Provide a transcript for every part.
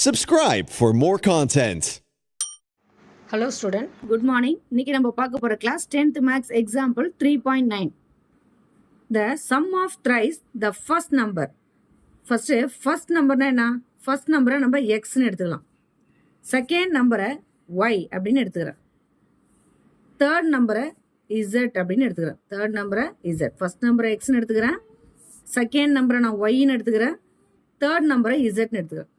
Subscribe for more content. Hello student, good morning. இன்னைக்கு நம்ம பார்க்க போற class 10th maths example 3.9. The sum of thrice the first number. First number என்ன? First number நம்ம x ன்னு எடுத்துக்கலாம். Second number y அப்படின்னு எடுத்துக்கிறேன். Third number z அப்படின்னு எடுத்துக்கிறேன். Third number z. First number x ன்னு எடுத்துக்கிறேன். Second number நான் y ன்னு எடுத்துக்கிறேன். Third number z ன்னு எடுத்துக்கிறேன்.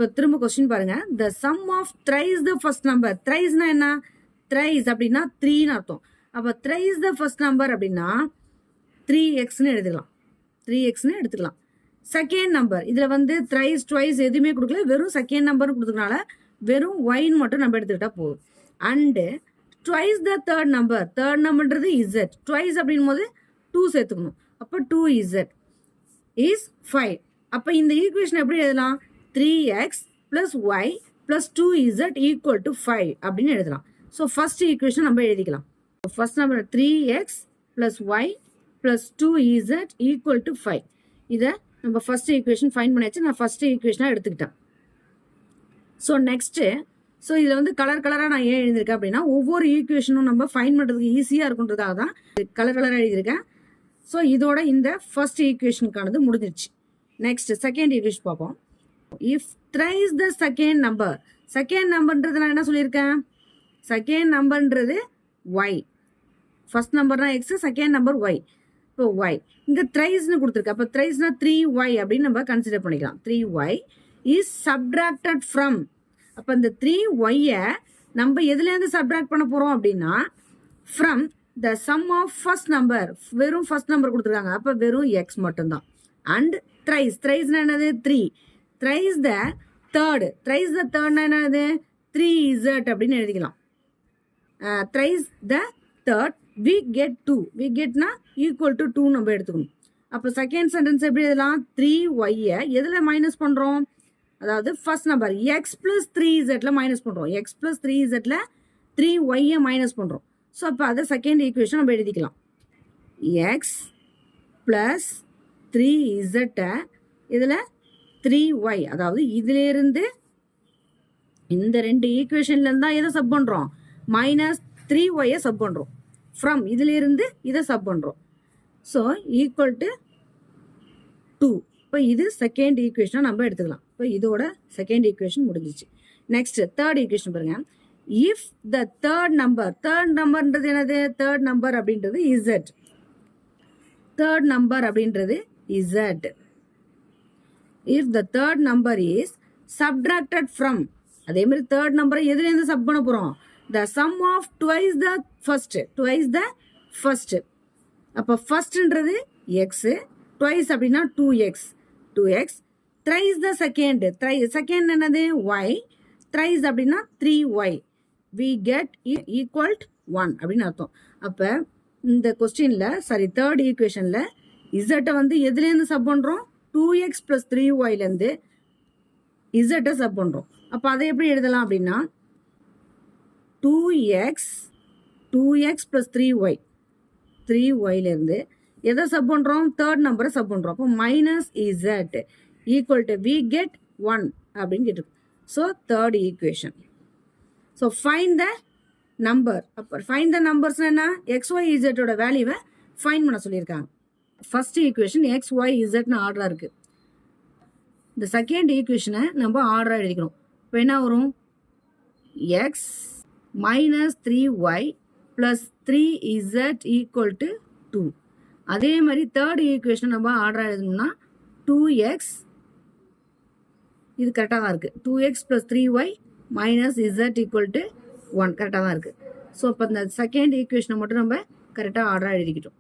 இப்போ திரும்ப கொஸ்டின் பாருங்க. The sum of thrice the first number. thriceனா என்ன? thrice அப்படின்னா 3ன்னு அர்த்தம். அப்போ thrice the first number அப்படின்னா 3xன்னு எடுத்துக்கலாம். 3xன்னு எடுத்துக்கலாம். செகண்ட் நம்பர் இதில் வந்து thrice twice எதுவுமே கொடுக்கல, வெறும் செகண்ட் நம்பர் கொடுத்துக்கனால வெறும் ஒயின்னு மட்டும் நம்ம எடுத்துக்கிட்டா போதும். And twice the third number. Third நம்பர்ன்றது z. twice அப்படின் போது 2 சேர்த்துக்கணும். அப்போ 2z is 5. அப்போ இந்த ஈக்குவேஷன் எப்படி எழுதலாம்? 3x plus y plus 2z equal to 5 அப்படின்னு எழுதலாம். ஸோ ஃபர்ஸ்ட் ஈக்குவேஷன் நம்ம எழுதிக்கலாம். First number 3x plus y plus 2z equal to 5. இதை நம்ம ஃபர்ஸ்ட் ஈக்குவேஷன் ஃபைண்ட் பண்ணியாச்சு. நான் ஃபர்ஸ்ட் ஈக்குவேஷனாக எடுத்துக்கிட்டேன். ஸோ நெக்ஸ்ட்டு இதில் வந்து கலராக நான் ஏன் எழுதியிருக்கேன் அப்படின்னா ஒவ்வொரு ஈக்குவேஷனும் நம்ம ஃபைண்ட் பண்ணுறதுக்கு ஈஸியாக இருக்குன்றதாக தான் கலராக எழுதியிருக்கேன். ஸோ இதோட இந்த ஃபர்ஸ்ட் ஈக்குவேஷனுக்கானது முடிஞ்சிருச்சு. நெக்ஸ்ட் செகண்ட் ஈக்குவேஷன் பார்ப்போம். If thrice the second number. Second நம்பர்ன்றது நான் என்ன சொல்லியிருக்கேன்? செகண்ட் நம்பர்ன்றது y. ஃபர்ஸ்ட் நம்பர்னா x, செகண்ட் நம்பர் y. இப்போ y இங்கே த்ரைஸ்னு கொடுத்துருக்கு. அப்போ த்ரைஸ்னா 3y அப்படின்னு நம்ம கன்சிடர் பண்ணிக்கலாம். 3y is subtracted from. அப்போ இந்த 3y-ஐ நம்ம எதுலேருந்து சப்ட்ராக்ட் பண்ண போகிறோம் அப்படின்னா from the sum of first number. வெறும் ஃபர்ஸ்ட் நம்பர் கொடுத்துருக்காங்க. அப்போ வெறும் x மட்டும்தான். அண்ட் த்ரைஸ்னா என்னது? 3. thrice the third. thrice the third என்னது? 3z அப்படின்னு எழுதிக்கலாம். thrice the third we get 2. we getனா equal to 2 நம்ம எடுத்துக்கணும். அப்போ செகண்ட் சென்டென்ஸ் எப்படி எழுதலாம்? 3y-ஐ எதில் மைனஸ் பண்ணுறோம்? அதாவது first number x plus 3z minus பண்ணுறோம். x plus 3z 3y-ஐ மைனஸ் பண்ணுறோம். ஸோ அப்போ அதை செகண்ட் ஈக்குவேஷன் நம்ம எழுதிக்கலாம். x plus 3z இதில் 3y, அதாவது இதிலிருந்து இந்த ரெண்டு ஈக்குவேஷன்லேருந்து தான் எதை சப் பண்ணுறோம்? மைனஸ் 3y-ஐ சப் பண்ணுறோம். ஃப்ரம் இதிலிருந்து இதை சப் பண்ணுறோம். So equal to 2. இப்போ இது செகண்ட் ஈக்குவேஷனாக நம்ம எடுத்துக்கலாம். இப்போ இதோட செகண்ட் ஈக்குவேஷன் முடிஞ்சிச்சு. நெக்ஸ்ட் தேர்ட் ஈக்குவேஷன் பாருங்க. இஃப் த தேர்ட் நம்பர்ன்றது என்னது? தேர்ட் நம்பர் அப்படின்றது z. தேர்ட் நம்பர் அப்படின்றது z. If the third number is subtracted from. அதே மாதிரி தேர்ட் நம்பரை எதுலேருந்து சப் பண்ண போகிறோம்? The sum of twice the first. அப்போ ஃபர்ஸ்ட்ன்றது x, twice அப்படின்னா 2x. thrice the second. Second என்னது? y. thrice அப்படின்னா 3y. we get equal 1 அப்படின்னு அர்த்தம். அப்போ இந்த கொஸ்டினில் தேர்ட் ஈக்குவேஷனில் இசட்டை வந்து எதுலேருந்து சப் பண்ணுறோம்? 2x plus 3y-லேருந்து z-ஐ சப் பண்ணுறோம். அப்போ அதை எப்படி எழுதலாம் அப்படின்னா 2x plus 3y-லேருந்து எதை சப் பண்ணுறோம்? தேர்ட் நம்பரை சப் பண்ணுறோம். அப்போ minus z equal to we get 1 அப்படின்னு கேட்டிருக்கோம். So third equation. So find the number. அப்போ ஃபைண்ட் த நம்பர்ஸ் என்ன? xy z-ஓட வேல்யூவை ஃபைண்ட் பண்ண சொல்லியிருக்காங்க. ஃபர்ஸ்ட் ஈக்குவேஷன் எக்ஸ் ஒய் இசட்னு ஆர்டராக இருக்குது. இந்த செகண்ட் ஈக்குவேஷனை நம்ம ஆர்டராக எழுதிக்கணும். இப்போ என்ன வரும்? X minus 3y plus 3z equal to 2. அதே மாதிரி தேர்ட் ஈக்குவேஷன் நம்ம ஆர்டராக எழுதணும்னா 2x, இது கரெக்டாக தான் இருக்குது. 2x plus 3y minus z equal to 1 கரெக்டாக தான் இருக்குது. ஸோ இப்போ இந்த செகண்ட் ஈக்குவேஷனை மட்டும் நம்ம கரெக்டாக ஆர்டராக எழுதிக்கிட்டோம்.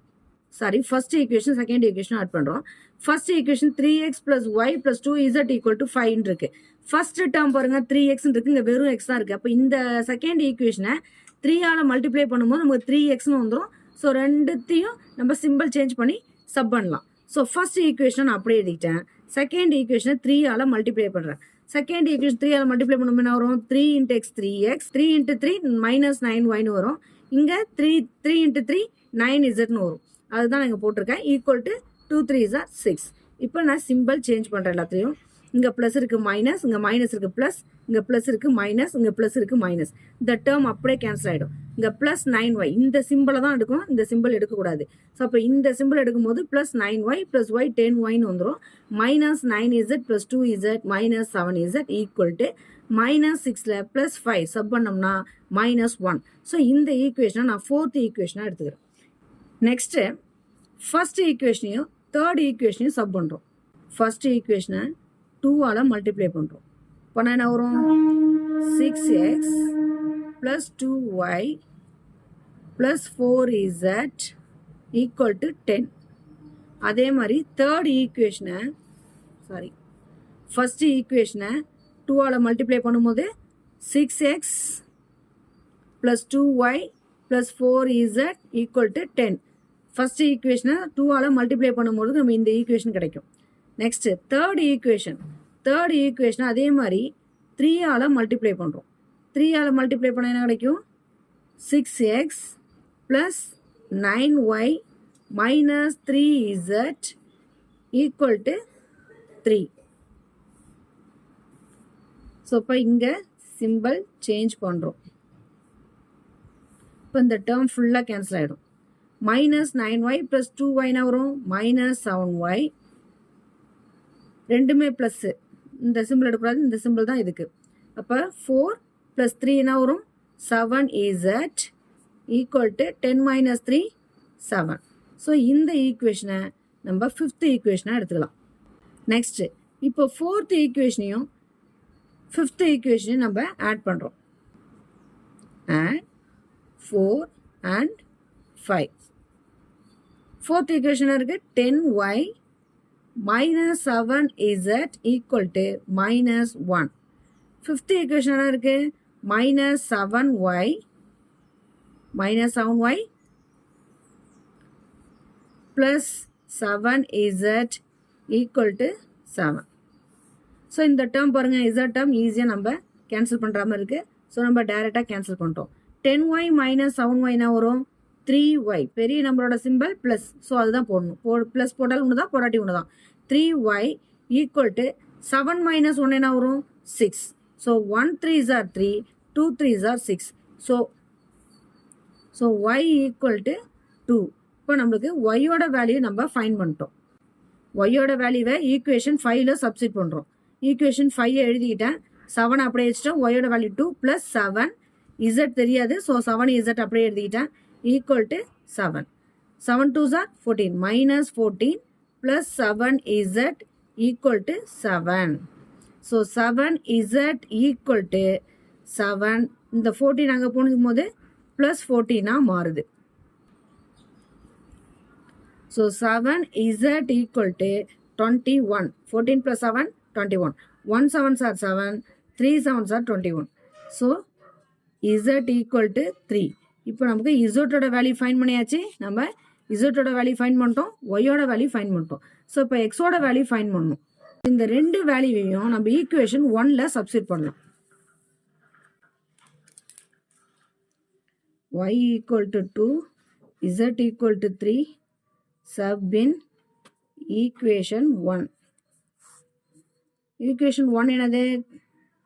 First equation second equation add பண்ணுறோம். First equation 3x plus y plus 2z equal to 5 இருக்கு. ஃபர்ஸ்ட் டேர்ம் பாருங்க 3x இருக்கு, இங்கே வெறும் x தான் இருக்கு. அப்போ இந்த செகண்ட் ஈக்குவேஷனை 3-ஆல் மல்டிப்ளை பண்ணும்போது நமக்கு 3xன்னு வந்துடும். ஸோ ரெண்டுத்தையும் நம்ம சிம்பிள் சேஞ்ச் பண்ணி சப் பண்ணலாம். ஸோ ஃபர்ஸ்ட் ஈக்குவேஷன் நான் அப்படியே எழுதிட்டேன். செகண்ட் ஈக்குவேஷனை 3-ஆல் மல்டிப்ளை பண்ணுறேன். செகண்ட் ஈக்குவேஷன் 3-ஆல் மல்டிப்ளை பண்ணும்போது என்ன வரும்? 3 × x 3x, 3 × 3 மைனஸ் 9y வரும். இங்கே 3 × 3 9zன்னு வரும். அதுதான் நான் இங்கே போட்டிருக்கேன். Equal to 2 3s are 6. இப்போ நான் சிம்பிள் சேஞ்ச் பண்ணுறேன் எல்லாத்தையும். இங்கே ப்ளஸ் இருக்குது மைனஸ், இங்கே மைனஸ் இருக்குது ப்ளஸ், இங்கே ப்ளஸ் இருக்குது மைனஸ், இங்கே ப்ளஸ் இருக்குது மைனஸ். இந்த டேர்ம் அப்படியே கேன்சல் ஆகிடும். இங்கே ப்ளஸ் 9y இந்த சிம்பிளை தான் எடுக்கணும், இந்த சிம்பிள் எடுக்கக்கூடாது. ஸோ அப்போ இந்த சிம்பிள் எடுக்கும்போது ப்ளஸ் 9y ப்ளஸ் ஒய் 10yன்னு வந்துடும். Minus 9z plus 2z minus 7z equal to minus 6ல் ப்ளஸ் 5 சப் பண்ணோம்னா மைனஸ் 1. ஸோ இந்த ஈக்குவேஷனை நான் ஃபோர்த் ஈக்குவேஷனாக எடுத்துக்கிறேன். நெக்ஸ்ட்டு ஃபர்ஸ்ட் ஈக்குவேஷனையும் தேர்ட் ஈக்குவேஷனையும் சப் பண்ணுறோம். ஃபர்ஸ்ட் ஈக்குவேஷனை 2ஆல் மல்டிப்ளை பண்ணுறோம். இப்போ என்ன வரும்? 6x plus 2y plus 4z equal to 10. அதே மாதிரி தேர்ட் ஈக்குவேஷனை ஃபர்ஸ்ட் ஈக்குவேஷனை 2ஆல் மல்டிப்ளை பண்ணும்போது 6x plus 2y plus 4z equal to 10. First ஈக்குவேஷனை 2ஆல் மல்டிப்ளை பண்ணும்போது நம்ம இந்த ஈக்குவேஷன் கிடைக்கும். நெக்ஸ்ட்டு தேர்ட் ஈக்குவேஷனை அதே மாதிரி 3ஆல் மல்டிப்ளை பண்ணுறோம். 3ஆல் மல்டிப்ளை பண்ண என்ன கிடைக்கும்? 6x plus 9y minus 3z equal to 3. So இப்போ இங்கே சிம்பிள் சேஞ்ச் பண்ணுறோம். இப்போ இந்த டேர்ம் ஃபுல்லாக கேன்சல் ஆகிடும். மைனஸ் 9y ப்ளஸ் 2yனா வரும் மைனஸ் 7y. ரெண்டுமே ப்ளஸ்ஸு, இந்த சிம்பிள் எடுக்கக்கூடாது, இந்த சிம்பிள் தான் இதுக்கு. அப்போ 4 ப்ளஸ் 3 வரும் 7az equal to 10 minus 3 7. So இந்த ஈக்குவேஷனை நம்ம ஃபிஃப்த் ஈக்குவேஷனாக எடுத்துக்கலாம். நெக்ஸ்ட்டு இப்போ ஃபோர்த் ஈக்குவேஷனையும் ஃபிஃப்த் ஈக்குவேஷனையும் நம்ம ஆட் பண்ணுறோம். Add 4 and 5. ஃபோர்த் ஈக்குவேஷன் இருக்குது 10y minus 7z equal to minus 1. Fifth equation இருக்குது minus 7y plus 7z equal to 7. So இந்த டேர்ம் பாருங்கள், இசட் டேர்ம் ஈஸியாக நம்ம கேன்சல் பண்ணுற மாதிரி இருக்குது. ஸோ நம்ம டைரெக்டாக கேன்சல் பண்ணிட்டோம். 10y மைனஸ் 7yனா வரும் 3y. பெரிய நம்பரோட சிம்பிள் ப்ளஸ், ஸோ அதுதான் போடணும். ப்ளஸ் போட்டால் ஒன்று தான், போராட்டி ஒன்று தான். 3y ஈக்குவல் டு 7 மைனஸ் 1 என்ன வரும்? 6. So 1 3s are 3, 2 3s are 6. So y equal to 2. இப்போ நம்மளுக்கு ஒய்யோட வேல்யூ நம்ம ஃபைன் பண்ணிட்டோம். ஒய்யோட வேல்யூவை ஈக்குவேஷன் 5ல் சப்ஸ்டிட் பண்ணுறோம். ஈக்குவேஷன் 5 எழுதிக்கிட்டேன், 7 அப்படியே வச்சுட்டோம். ஒய்யோட வேல்யூ 2 ப்ளஸ் 7, z தெரியாது, ஸோ 7z அப்படியே எழுதிக்கிட்டேன் equal to 7. 7 2s are 14 minus 14 plus 7z equal to 7. So 7z equal to 7. இந்த 14 அங்கே போகும்போது ப்ளஸ் 14ஆக மாறுது. So 7z equal to 21. 14 plus 7 21. 1 7s are 7, 3 7s are 21. So z equal to 3. இப்போ நமக்கு இசோட்டோட வேல்யூ ஃபைன் பண்ணியாச்சு. நம்ம இசோட்டோட வேல்யூ ஃபைன் பண்ணிட்டோம், ஒய்யோட வேல்யூ ஃபைன் பண்ணிட்டோம். ஸோ இப்போ எக்ஸோட வேல்யூ ஃபைன் பண்ணணும். இந்த ரெண்டு வேல்யூவையும் நம்ம ஈக்குவேஷன் 1ல் சப்ஸ்டிட் பண்ணலாம். y equal to 2, z equal to 3, sub in equation 1. equation 1 என்னது?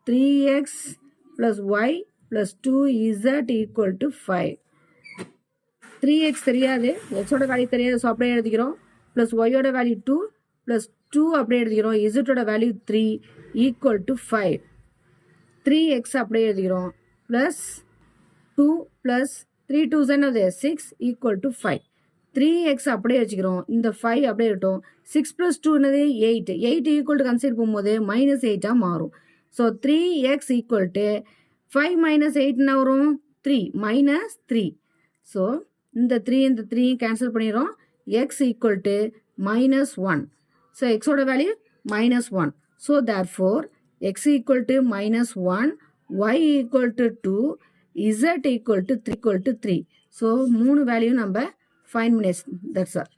3x plus y plus 2z equal to 5. 3x தெரியாது, xோட வேல்யூ தெரியாது, ஸோ அப்படியே எழுதிக்கிறோம். ப்ளஸ் ஒய்யோட வேல்யூ 2 ப்ளஸ் 2 அப்படியே எழுதிக்கிறோம். இசட்டோட வேல்யூ 3 ஈக்குவல் டு 5. 3x அப்படியே எழுதிக்கிறோம். ப்ளஸ் 2 ப்ளஸ் 3 2s என்னது? 6 ஈக்குவல் டு 5. 3x அப்படியே வச்சுக்கிறோம். இந்த 5 அப்படியே இருக்கட்டும். 6 ப்ளஸ் 2 என்னது? 8. 8 ஈக்குவல் டு கன்சிடர் போகும்போது மைனஸ் 8ஆக மாறும். So 3x equal to 5 minus 8 வரும் 3 மைனஸ் 3. ஸோ இந்த 3 கேன்சல் பண்ணிடுறோம். x equal to minus 1. So எக்ஸோட value minus 1. So therefore x equal to minus 1, y equal to 2, z equal to 3. So 3 value நம்ம find பண்ணியாச்சு. That's all.